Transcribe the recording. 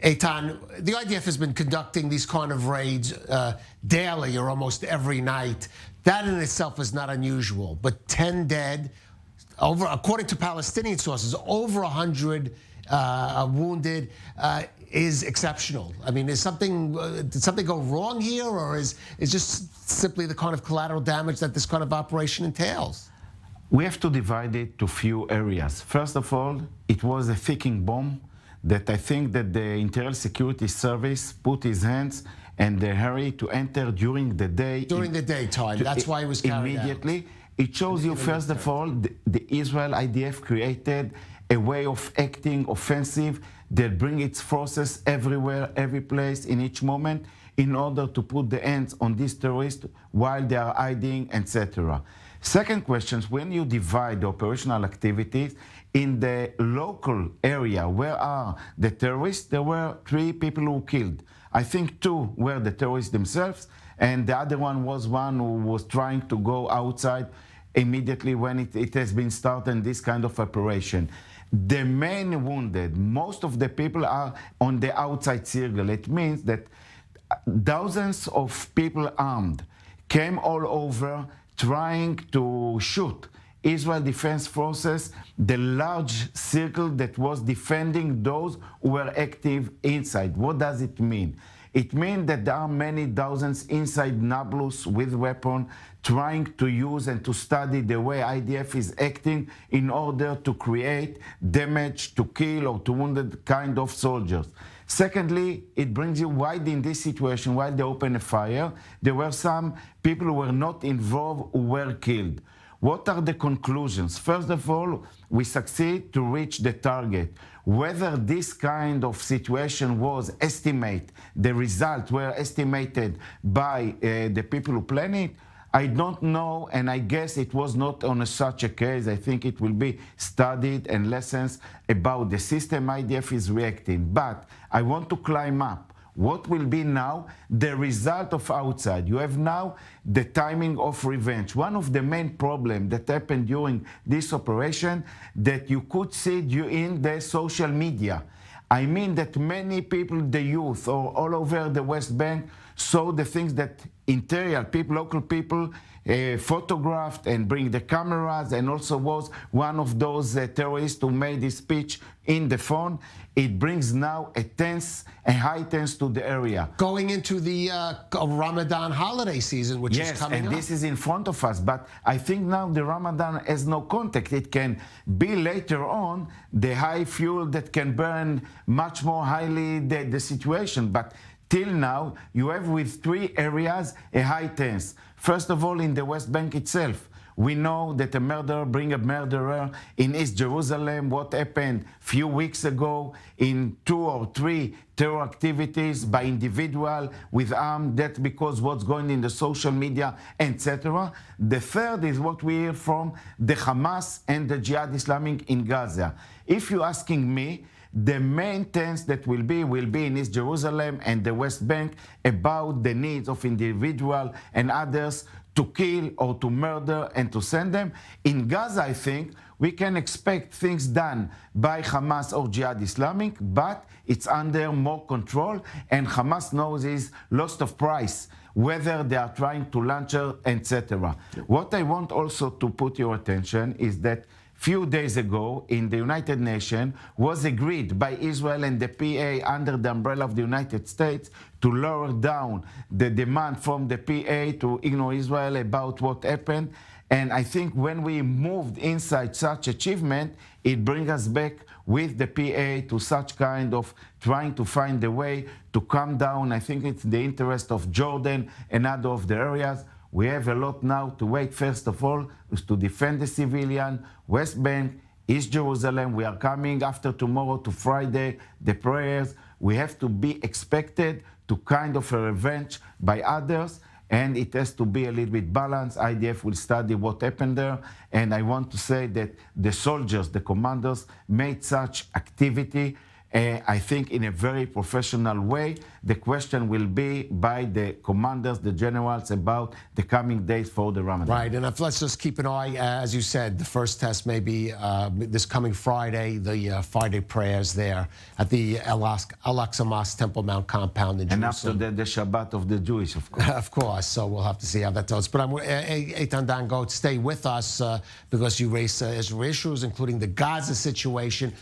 Eitan, the IDF has been conducting these kind of raids daily or almost every night. That in itself is not unusual, but 10 dead, according to Palestinian sources, over 100 wounded is exceptional. I mean, did something go wrong here, or is just simply the kind of collateral damage that this kind of operation entails? We have to divide it to few areas. First of all, it was a ticking bomb that I think that the Internal Security Service put his hands and the hurry to enter during the day. During the daytime, that's why it was carried immediately. It shows you, first of all, the Israel IDF created a way of acting offensive that bring its forces everywhere, every place, in each moment, in order to put the hands on these terrorists while they are hiding, etc. Second question, when you divide the operational activities in the local area, where are the terrorists? There were 3 people who killed. I think 2 were the terrorists themselves, and the other one was one who was trying to go outside immediately when it has been started, this kind of operation. The main wounded, most of the people are on the outside circle. It means that thousands of people armed came all over trying to shoot Israel Defense Forces, the large circle that was defending those who were active inside. What does it mean? It means that there are many thousands inside Nablus with weapons trying to use and to study the way IDF is acting in order to create damage, to kill or to wounded kind of soldiers. Secondly, it brings you why in this situation, while they opened a fire, there were some people who were not involved who were killed. What are the conclusions? First of all, we succeed to reach the target. Whether this kind of situation was estimated, the results were estimated by the people who planned it, I don't know, and I guess it was not on such a case. I think it will be studied and lessons about the system IDF is reacting. But I want to climb up. What will be now the result of outside? You have now the timing of revenge. One of the main problems that happened during this operation that you could see in the social media. I mean that many people, the youth or all over the West Bank, saw the things that interior people, local people, photographed and bring the cameras, and also was one of those terrorists who made this speech in the phone. It brings now a high tense to the area. Going into the Ramadan holiday season, which is coming up. Yes, and this is in front of us. But I think now the Ramadan has no contact. It can be later on the high fuel that can burn much more highly the situation. But till now, you have with 3 areas a high tense. First of all, in the West Bank itself, we know that a murderer bring a murderer in East Jerusalem. What happened a few weeks ago in 2 or 3 terror activities by individual with arms, that's because what's going in the social media, etc. The third is what we hear from the Hamas and the Jihad Islamic in Gaza. If you're asking me, the main tense that will be in East Jerusalem and the West Bank about the needs of individuals and others to kill or to murder and to send them. In Gaza, I think, we can expect things done by Hamas or Jihad Islamic, but it's under more control, and Hamas knows is loss of price, whether they are trying to launch her, etc. What I want also to put your attention is that few days ago in the United Nations was agreed by Israel and the PA under the umbrella of the United States to lower down the demand from the PA to ignore Israel about what happened. And I think when we moved inside such achievement, it brings us back with the PA to such kind of trying to find a way to calm down. I think it's the interest of Jordan and other of the areas. We have a lot now to wait. First of all, is to defend the civilian, West Bank, East Jerusalem. We are coming after tomorrow to Friday, the prayers. We have to be expected to kind of a revenge by others, and it has to be a little bit balanced. IDF will study what happened there, and I want to say that the soldiers, the commanders, made such activity I think in a very professional way. The question will be by the commanders, the generals, about the coming days for the Ramadan. Right, and let's just keep an eye, as you said, the first test may be this coming Friday, the Friday prayers there at the Al-Aqsa Mosque, Temple Mount compound in And Jerusalem. after that, the Shabbat of the Jewish, of course. Of course, so we'll have to see how that goes. But Eitan Dangot, stay with us because you raise Israel issues, including the Gaza situation.